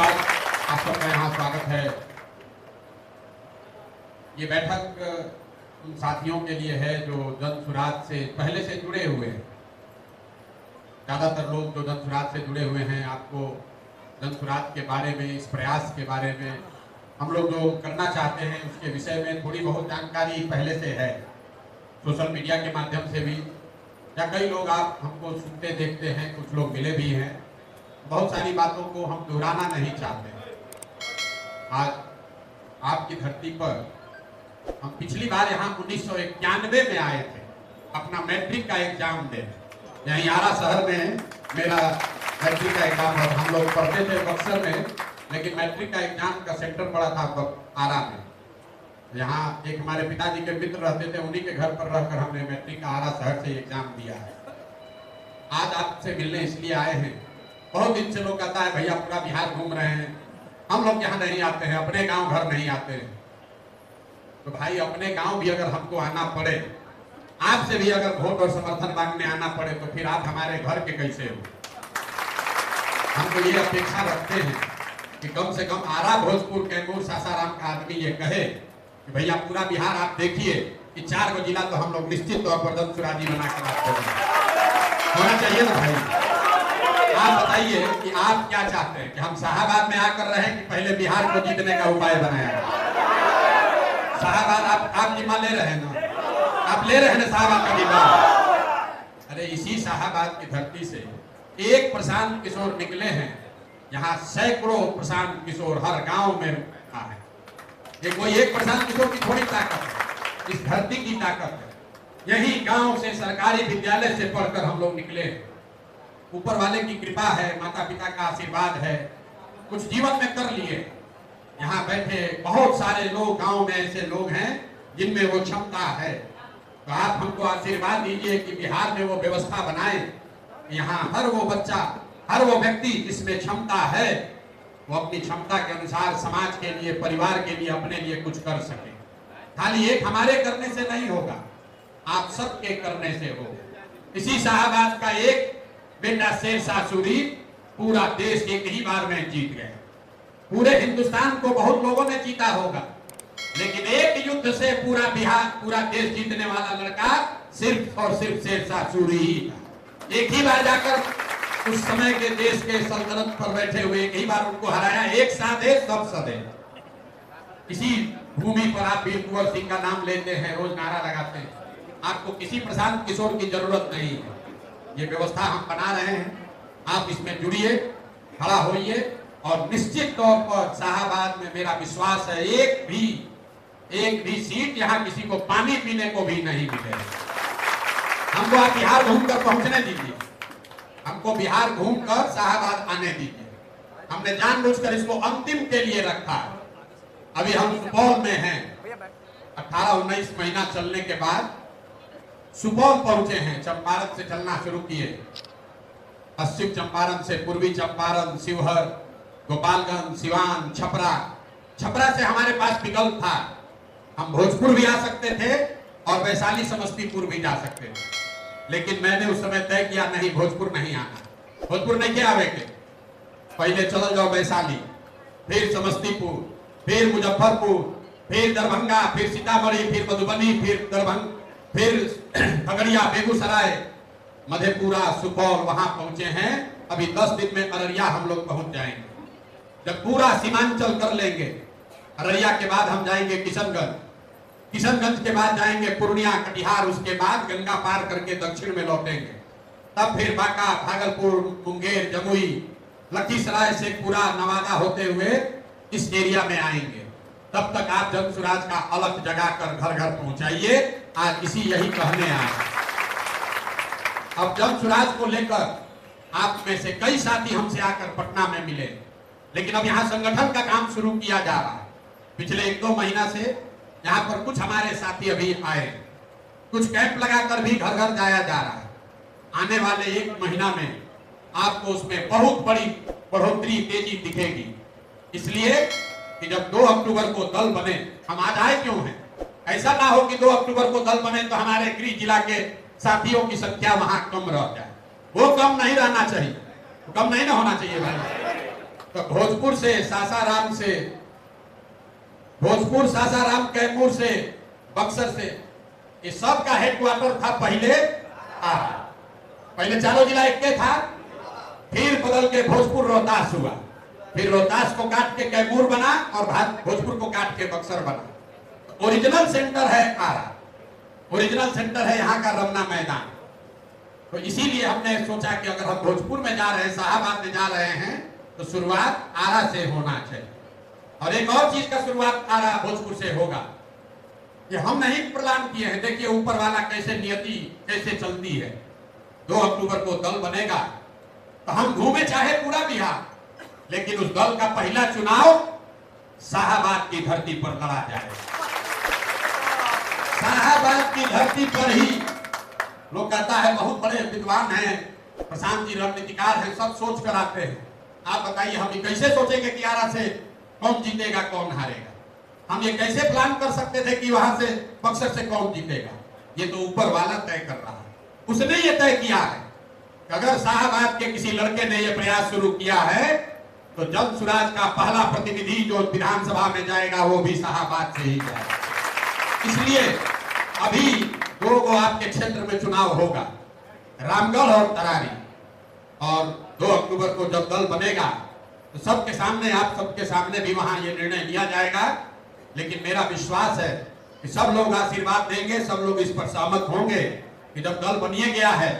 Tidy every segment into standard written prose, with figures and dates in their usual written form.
नमस्कार, आप सबका यहाँ स्वागत है। ये बैठक उन साथियों के लिए है जो जन सुराज से पहले से जुड़े हुए हैं। ज़्यादातर लोग जो जन सुराज से जुड़े हुए हैं, आपको जन सुराज के बारे में, इस प्रयास के बारे में, हम लोग जो करना चाहते हैं उसके विषय में थोड़ी बहुत जानकारी पहले से है, सोशल मीडिया के माध्यम से भी, या कई लोग आप हमको सुनते देखते हैं, कुछ लोग मिले भी हैं। बहुत सारी बातों को हम दोहराना नहीं चाहते। आज आपकी धरती पर हम पिछली बार यहाँ 1991 में आए थे अपना मैट्रिक का एग्जाम देने। यहीं आरा शहर में मेरा मैट्रिक का एग्जाम है। हम लोग पढ़ते थे बक्सर में, लेकिन मैट्रिक का एग्जाम का सेंटर पड़ा था आरा में। यहाँ एक हमारे पिताजी के मित्र रहते थे, उन्हीं के घर पर रहकर हमने मैट्रिक का आरा शहर से एग्जाम दिया है। आज आपसे मिलने इसलिए आए हैं। बहुत दिन से लोग कहता है भैया पूरा बिहार घूम रहे हैं, हम लोग यहाँ नहीं आते हैं, अपने गांव घर नहीं आते हैं। तो भाई अपने गांव भी अगर हमको आना पड़े, आपसे भी अगर वोट और समर्थन मांगने आना पड़े, तो फिर आप हमारे घर के कैसे हो? हम तो ये अपेक्षा रखते हैं कि कम से कम आरा, भोजपुर, कैमूर, सासाराम का आदमी ये कहे कि भैया पूरा बिहार आप देखिए कि 4 गो जिला तो हम लोग निश्चित तौर पर जन सुराजी बनाकर आपको होना चाहिए ना भाई। आप बताइए कि आप क्या चाहते हैं, कि हम शाहाबाद में आकर रहे कि पहले बिहार को जीतने का उपाय बनाया? शाहाबाद आप जिम्मा ले रहे हैं ना, आप ले रहे हैं ना शाहाबाद का जिम्मा। अरे इसी शाहाबाद की धरती से एक प्रशांत किशोर निकले हैं। यहाँ सैकड़ों प्रशांत किशोर हर गांव में है। ये कोई एक प्रशांत किशोर की थोड़ी ताकत है, इस धरती की ताकत है। यही गांव से, सरकारी विद्यालय से पढ़कर हम लोग निकले हैं। ऊपर वाले की कृपा है, माता पिता का आशीर्वाद है, कुछ जीवन में कर लिए। यहाँ बैठे बहुत सारे लोग गांव में ऐसे लोग हैं जिनमें वो क्षमता है। तो आप हमको आशीर्वाद दीजिए कि बिहार में वो व्यवस्था बनाए, यहाँ हर वो बच्चा, हर वो व्यक्ति जिसमें क्षमता है, वो अपनी क्षमता के अनुसार समाज के लिए, परिवार के लिए, अपने लिए कुछ कर सके। खाली एक हमारे करने से नहीं होगा, आप सबके करने से हो। इसी शाहाबाद का एक बेटा शेरशाह सूरी पूरा देश एक ही बार में जीत गए। पूरे हिंदुस्तान को बहुत लोगों ने जीता होगा, लेकिन एक युद्ध से पूरा बिहार, पूरा देश जीतने वाला लड़का सिर्फ और सिर्फ शेरशाह सूरी ही था। एक ही बार जाकर उस समय के देश के सल्तनत पर बैठे हुए एक ही बार उनको हराया। एक साधे सब सदे। इसी भूमि पर आप वीर कुंवर सिंह का नाम लेते हैं, रोज नारा लगाते हैं। आपको किसी प्रशांत किशोर की जरूरत नहीं है। ये व्यवस्था हम बना रहे हैं, आप इसमें जुड़िए, खड़ा होइए, और निश्चित तौर पर शाहाबाद में मेरा विश्वास है एक भी सीट यहाँ किसी को पानी पीने को भी नहीं मिलेगी। हमको आप बिहार घूमकर पहुंचने दीजिए, हमको बिहार घूमकर शाहाबाद आने दीजिए। हमने जानबूझकर इसको अंतिम के लिए रखा है। अभी हम सुपौल में हैं, 18-19 महीना चलने के बाद सुपौल पहुंचे हैं। चंपारण से चलना शुरू किए, पश्चिम चंपारण से पूर्वी चंपारण, शिवहर, गोपालगंज, सिवान, छपरा से हमारे पास विकल्प था। हम भोजपुर भी आ सकते थे और वैशाली, समस्तीपुर भी जा सकते थे, लेकिन मैंने उस समय तय किया नहीं, भोजपुर नहीं आना। भोजपुर नहीं क्या आवे के, पहले चल जाओ वैशाली, फिर समस्तीपुर, फिर मुजफ्फरपुर, फिर दरभंगा, फिर सीतामढ़ी, फिर मधुबनी, फिर खगड़िया, बेगूसराय, मधेपुरा, सुपौल, वहां पहुंचे हैं। अभी 10 दिन में अररिया हम लोग पहुंच जाएंगे। जब पूरा सीमांचल कर लेंगे, अररिया के बाद हम जाएंगे किशनगंज के बाद जाएंगे पूर्णिया, कटिहार, उसके बाद गंगा पार करके दक्षिण में लौटेंगे। तब फिर बांका, भागलपुर, मुंगेर, जमुई, लखीसराय से पूरा नवादा होते हुए इस एरिया में आएंगे। तब तक आप जन सुराज का अलग जगाकर घर घर पहुंचाइए। आज यही कहने आए। अब जन सुराज को लेकर आप में से कई साथी हमसे आकर पटना में मिले, लेकिन अब यहाँ संगठन का काम शुरू किया जा रहा है। पिछले 1-2 महीना से यहाँ पर कुछ हमारे साथी अभी आए, कुछ कैंप लगाकर भी घर घर जाया जा रहा है। आने वाले 1 महीना में आपको उसमें बहुत बड़ी बढ़ोतरी, तेजी दिखेगी। इसलिए कि जब 2 अक्टूबर को दल बने, हम आज आए क्यों हैं? ऐसा ना हो कि 2 अक्टूबर को दल बने तो हमारे गृह जिला के साथियों की संख्या वहां कम रह जाए। वो कम नहीं रहना चाहिए, कम नहीं ना होना चाहिए भाई। तो भोजपुर से, सासाराम से, भोजपुर, सासाराम, कैमूर से, बक्सर से, ये सब का हेडक्वार्टर था पहले आरा। पहले चारों जिला एक के था, फिर बदल के भोजपुर रोहतास हुआ, फिर रोहतास को काट के कैमूर बना और भोजपुर को काट के बक्सर बना। ओरिजिनल सेंटर है आरा, ओरिजिनल सेंटर है यहाँ का रमना मैदान। तो इसीलिए हमने सोचा कि अगर हम भोजपुर में जा रहे हैं, शाहाबाद में जा रहे हैं, तो शुरुआत आरा से होना चाहिए। और एक और चीज का शुरुआत आरा भोजपुर से होगा। ये हम नहीं प्लान किए हैं, देखिए ऊपर वाला कैसे नियति कैसे चलती है। 2 अक्टूबर को दल बनेगा, तो हम घूमे चाहे पूरा बिहार, लेकिन उस दल का पहला चुनाव शाहाबाद की धरती पर लड़ा जाएगा। शाहाबाद की धरती पर ही लोग कहता है बहुत बड़े विद्वान हैं, प्रशांत जी रणनीतिकार हैं, सब सोच कर आते हैं। आप बताइए हम ये कैसे सोचेंगे कि आरा से कौन जीतेगा कौन हारेगा? हम ये कैसे प्लान कर सकते थे कि वहां से बक्सर से कौन जीतेगा? ये तो ऊपर वाला तय कर रहा है। उसने ये तय किया है कि अगर शाहाबाद के किसी लड़के ने ये प्रयास शुरू किया है तो जन सुराज का पहला प्रतिनिधि जो विधानसभा में जाएगा वो भी शाहाबाद से ही जाएगा। इसलिए अभी 2 को आपके क्षेत्र में चुनाव होगा, रामगढ़ और तरारी। और 2 अक्टूबर को जब दल बनेगा तो सबके सामने, आप सबके सामने भी वहां ये निर्णय लिया जाएगा। लेकिन मेरा विश्वास है कि सब लोग आशीर्वाद देंगे, सब लोग इस पर सहमत होंगे कि जब दल बनिए गया है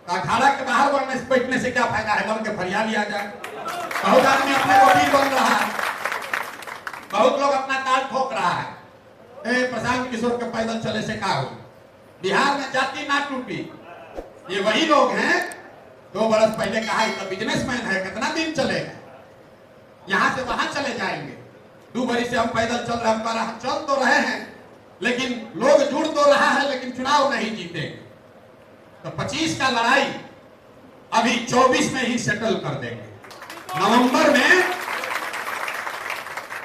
तो अखाड़ा के बाहर बैठने से क्या फायदा है, बन के फरियाद लिया जाए। बहुत आदमी अपने वकील बन रहा है, बहुत लोग अपना ताल ठोक रहा है। प्रशांत किशोर के पैदल चले से क्या हो, बिहार में जाति ना टूटी। ये वही लोग हैं 2 बरस पहले कहा तो बिजनेसमैन है, कितना दिन चलेगा, यहां से वहां चले जाएंगे। 2 बरस से हम पैदल चल रहे हैं, हम चल तो रहे हैं लेकिन लोग जुड़ तो रहा है, लेकिन चुनाव नहीं जीतेंगे। तो 25 का लड़ाई अभी 24 में ही सेटल कर देंगे।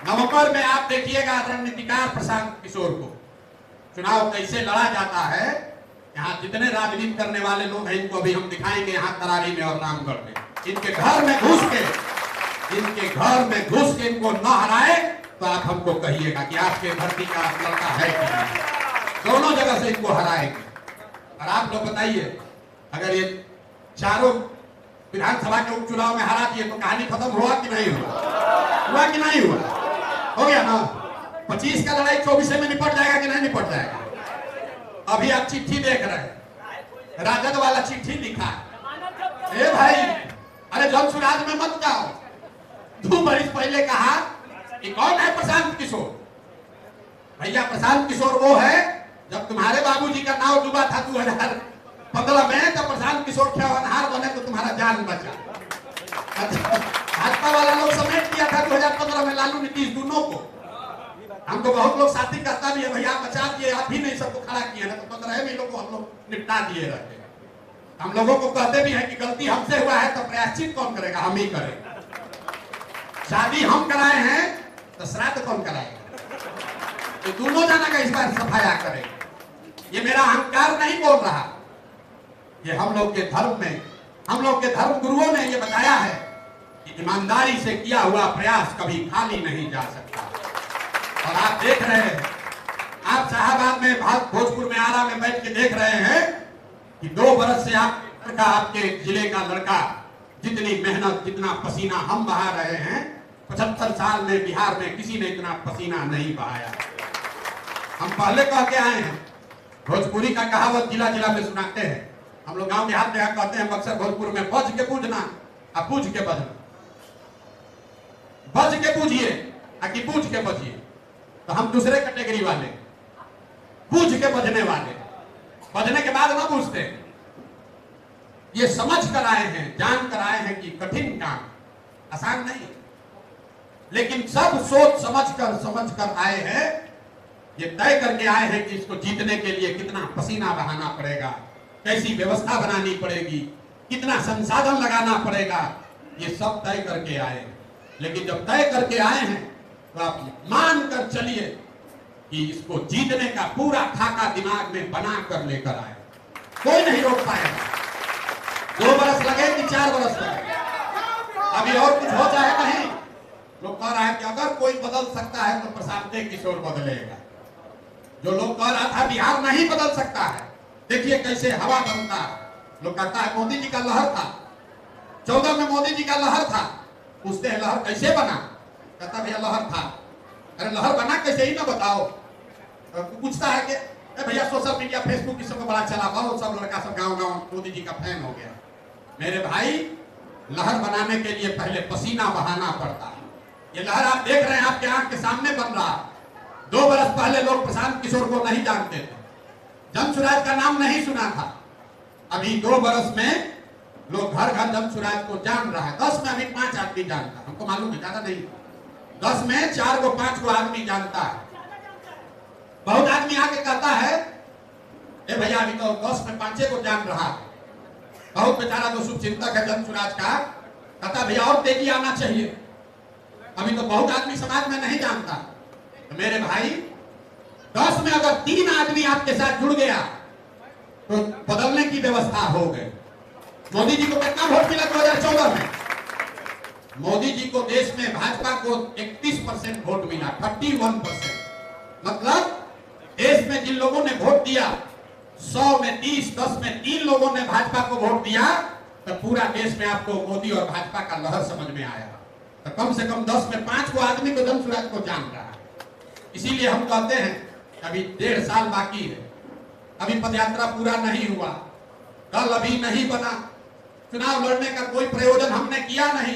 नवंबर में आप देखिएगा रणनीतिकार प्रशांत किशोर को चुनाव कैसे लड़ा जाता है। यहाँ जितने राजनीति करने वाले लोग हैं इनको अभी हम दिखाएंगे, यहाँ तरारी में और रामगढ़ में। इनके घर में घुस के इनको न हराए तो आप हमको कहिएगा कि आपके धरती का लड़का है कि नहीं। दोनों जगह से इनको हराएंगे। और आप लोग बताइए, अगर ये चारों विधानसभा के उपचुनाव में हरा दिए तो कहानी खत्म हुआ कि नहीं हुआ कि नहीं हुआ? हो गया ना। 25 का लड़ाई 24 में निपट जाएगा कि नहीं निपट जाएगा? अभी आप चिट्ठी देख रहे हैं, राजद वाला चिट्ठी लिखा है। ए भाई, अरे जन सुराज में मत जाओ। 2 बरस पहले कहा कि कौन है प्रशांत किशोर? भैया प्रशांत किशोर वो है जब तुम्हारे बाबूजी का नाव डूबा था 2015 में, तो प्रशांत किशोर होनहार बने तो तुम्हारा जान बचा। भाजपा वाला लोग समेट दिया था 2015 में, लालू नीतीश दोनों को। हमको बहुत लोग साथी कहता भी है भैया बचा दिए, आप ही नहीं सबको खड़ा किए ना, तो 15 में लोग हम लोग निपटा दिए रहते। हम लोगों को कहते भी है कि गलती हमसे हुआ है तो प्रायश्चित कौन करेगा? हम ही करेंगे। शादी हम कराए हैं तो श्राद्ध कौन कराएगा? तो दोनों जाना का इस बार सफाया करेंगे। ये मेरा अहंकार नहीं बोल रहा, ये हम लोग के धर्म में, हम लोग के धर्म गुरुओं ने ये बताया है कि ईमानदारी से किया हुआ प्रयास कभी खाली नहीं जा सकता। और आप देख रहे हैं, आप शाहाबाद में, भोजपुर में, आरा में बैठ के देख रहे हैं कि 2 बरस से आपके जिले का लड़का जितनी मेहनत, जितना पसीना हम बहा रहे हैं, 75 साल में बिहार में किसी ने इतना पसीना नहीं बहाया। हम पहले कह के आए हैं, भोजपुरी का कहावत जिला जिला में सुनाते हैं। हम लोग गांव देहात में कहते हैं बक्सर भोजपुर में, बज के पूजना और पूछ के बजना। बज के पूछिए कि पूछ के बजिए। तो हम दूसरे कैटेगरी वाले, पूछ के बजने वाले, बजने के बाद ना पूछते। ये समझ कर आए हैं, जान कर आए हैं कि कठिन काम आसान नहीं, लेकिन सब सोच समझ कर आए हैं। ये तय करके आए हैं कि इसको जीतने के लिए कितना पसीना बहाना पड़ेगा, कैसी व्यवस्था बनानी पड़ेगी, कितना संसाधन लगाना पड़ेगा, ये सब तय करके आए। लेकिन जब तय करके आए हैं तो आप मान कर चलिए कि इसको जीतने का पूरा खाका दिमाग में बना कर लेकर आए, कोई नहीं रोक पाएगा। 2 बरस लगे कि 4 बरस लगे, अभी और कुछ हो चाहे नहीं, लोग कह रहे हैं कि अगर कोई बदल सकता है तो प्रशांत किशोर बदलेगा। जो लोग कह रहा था बिहार नहीं बदल सकता है, देखिए कैसे हवा बनता है। लोग कहता है मोदी जी का लहर था, 14 में मोदी जी का लहर था, पूछते हैं लहर कैसे बना, कहता भैया लहर था। अरे लहर बना कैसे ही ना बताओ। पूछता है कि भैया सोशल मीडिया फेसबुक इस सब बड़ा चला, बहुत सब लड़का सब गाँव गाँव मोदी जी का फैन हो गया। मेरे भाई लहर बनाने के लिए पहले पसीना बहाना पड़ता है। ये लहर आप देख रहे हैं, आपके आंख के सामने बन रहा है। 2 बरस पहले लोग प्रशांत किशोर को नहीं जानते थे, जन का नाम नहीं सुना था। अभी 2 बरस में लोग घर घर जन को जान रहा है। 10 में अभी 5 आदमी जानता है, हमको मालूम है, ज्यादा नहीं। 10 में 4 को 5 को आदमी जानता है। बहुत आदमी आके कहता है ए भैया अभी तो 10 में 5 को जान रहा है। बहुत बेचारा जो शुभ चिंतक है जन का, कहता भैया और तेजी आना चाहिए, अभी तो बहुत आदमी समाज में नहीं जानता। तो मेरे भाई 10 में अगर 3 आदमी आपके साथ जुड़ गया तो बदलने की व्यवस्था हो गई। मोदी जी को कितना वोट मिला 2014 में? मोदी जी को देश में भाजपा को 31% वोट मिला, 31%। मतलब देश में जिन लोगों ने वोट दिया 100 में 30, 10 में 3 लोगों ने भाजपा को वोट दिया, तो पूरा देश में आपको मोदी और भाजपा का लहर समझ में आया। तो कम से कम 10 में 5 को आदमी को जन को जान रहा है। इसीलिए हम कहते हैं अभी 1.5 साल बाकी है, अभी पदयात्रा पूरा नहीं हुआ, दल अभी नहीं बना, चुनाव लड़ने का कोई प्रयोजन हमने किया नहीं,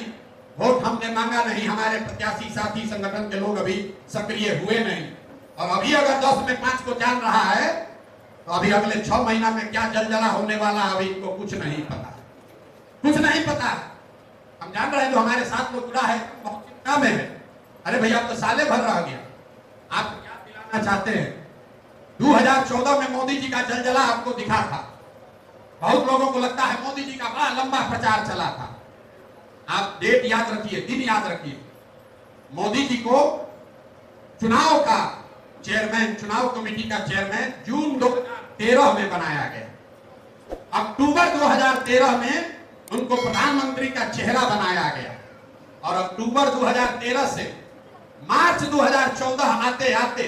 वोट हमने मांगा नहीं, हमारे प्रत्याशी साथी संगठन के लोग अभी सक्रिय हुए नहीं। और अभी अगर 10 में 5 को जान रहा है तो अभी अगले 6 महीना में क्या जलजला होने वाला अभी इनको कुछ नहीं पता, कुछ नहीं पता। हम जान रहे हैं जो हमारे साथ लोग जुड़ा है बहुत चिंता में है। अरे भैया अब तो साले भर रह गया, आप क्या दिलाना चाहते हैं? 2014 में मोदी जी का जलजला आपको दिखा था। बहुत लोगों को लगता है मोदी जी का बड़ा लंबा प्रचार चला था। आप डेट याद रखिए, दिन याद रखिए। मोदी जी को चुनाव का चेयरमैन, चुनाव कमेटी का चेयरमैन जून 2013 में बनाया गया। अक्टूबर 2013 में उनको प्रधानमंत्री का चेहरा बनाया गया और अक्टूबर 2013 से मार्च 2014 आते आते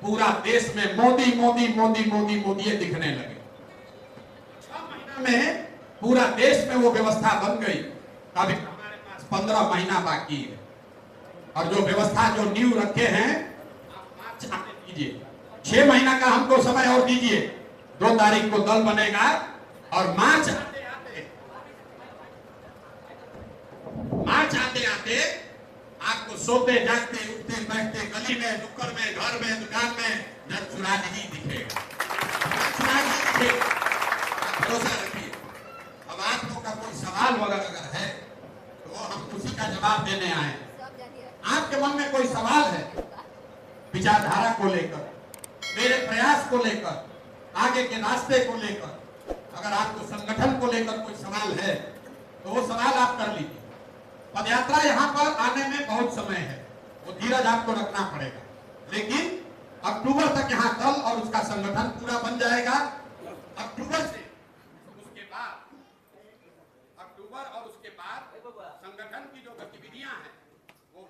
पूरा देश में मोदी मोदी मोदी मोदी मोदी दिखने लगे। 6 महीना में पूरा देश में वो व्यवस्था बन गई। अभी हमारे पास 15 महीना बाकी है और जो व्यवस्था जो नींव रखे हैं आप मार्च आने दीजिए, 6 महीना का हमको समय और दीजिए। 2 तारीख को दल बनेगा और मार्च आते आते आपको सोते जागते उठते बैठते गली में नुक्कड़ में घर में दुकान में जनसुराज ही दिखेगा, जनसुराज ही दिखेगा। भरोसा रखिए। अब आप लोग का कोई सवाल वगैरह अगर है तो हम उसी का जवाब देने आए। आपके मन में कोई सवाल है विचारधारा को लेकर, मेरे प्रयास को लेकर, आगे के रास्ते को लेकर, अगर आपको संगठन को लेकर कोई सवाल है तो वो सवाल आप कर लीजिए। पदयात्रा यहाँ पर आने में बहुत समय है, वो धीरज आपको रखना पड़ेगा, लेकिन अक्टूबर तक यहाँ दल और उसका संगठन पूरा बन जाएगा। अक्टूबर से उसके बाद अक्टूबर और उसके बाद संगठन की जो गतिविधियां हैं वो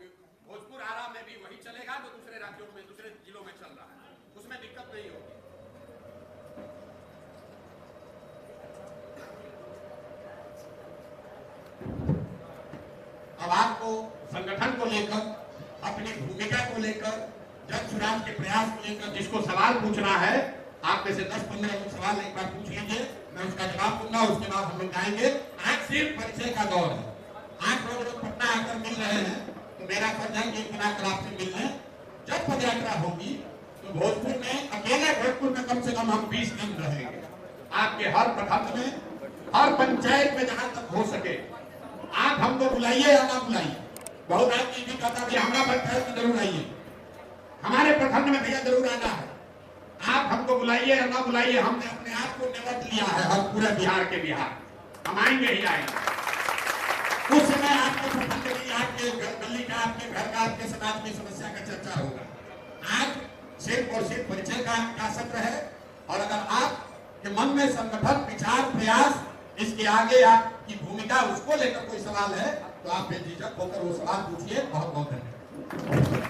भोजपुर आरा में भी वही चलेगा जो दूसरे राज्यों में दूसरे जिलों में चल रहा है, उसमें दिक्कत नहीं होगी। अब आपको संगठन को लेकर, अपनी भूमिका को लेकर, जन सुराज के प्रयास को लेकर जिसको सवाल पूछना है, आप में से 10-15 लोग सवाल एक बार पूछ लीजिए, मैं उसका जवाब दूंगा। उसके बाद हम लोग जाएंगे। आज सिर्फ परिचय का दौर है। आप लोग पटना आकर मिल रहे हैं तो मेरा फर्ज है कि एक दिन आकर आपसे मिल रहे। जब पदयात्रा होगी तो भोजपुर में, अकेले भोजपुर में कम से कम हम 20 दिन रहेंगे। आपके हर प्रखंड में, हर पंचायत में जहां तक हो सके आप हमको बुलाइए या ना बुलाइए। बहुत आदमी भी कहता है हमारा पंचायत में जरूर आइए, हमारे प्रखंड में भैया जरूर आना है। आप हमको बुलाइए या ना बुलाइए, हमने अपने आप को निमंत्रण लिया है हर पूरे बिहार के बिहार, हम आएंगे ही आएंगे। उस समय आपके प्रखंड की, आपके गली का, आपके घर का, आपके समाज की समस्या का चर्चा होगा। आज सिर्फ और सिर्फ परिचय का सत्र है और अगर आपके मन में संगठन, विचार, प्रयास, इसके आगे आपकी भूमिका, उसको लेकर कोई सवाल है तो आप बेझिझक होकर वो सवाल पूछिए। बहुत बहुत धन्यवाद।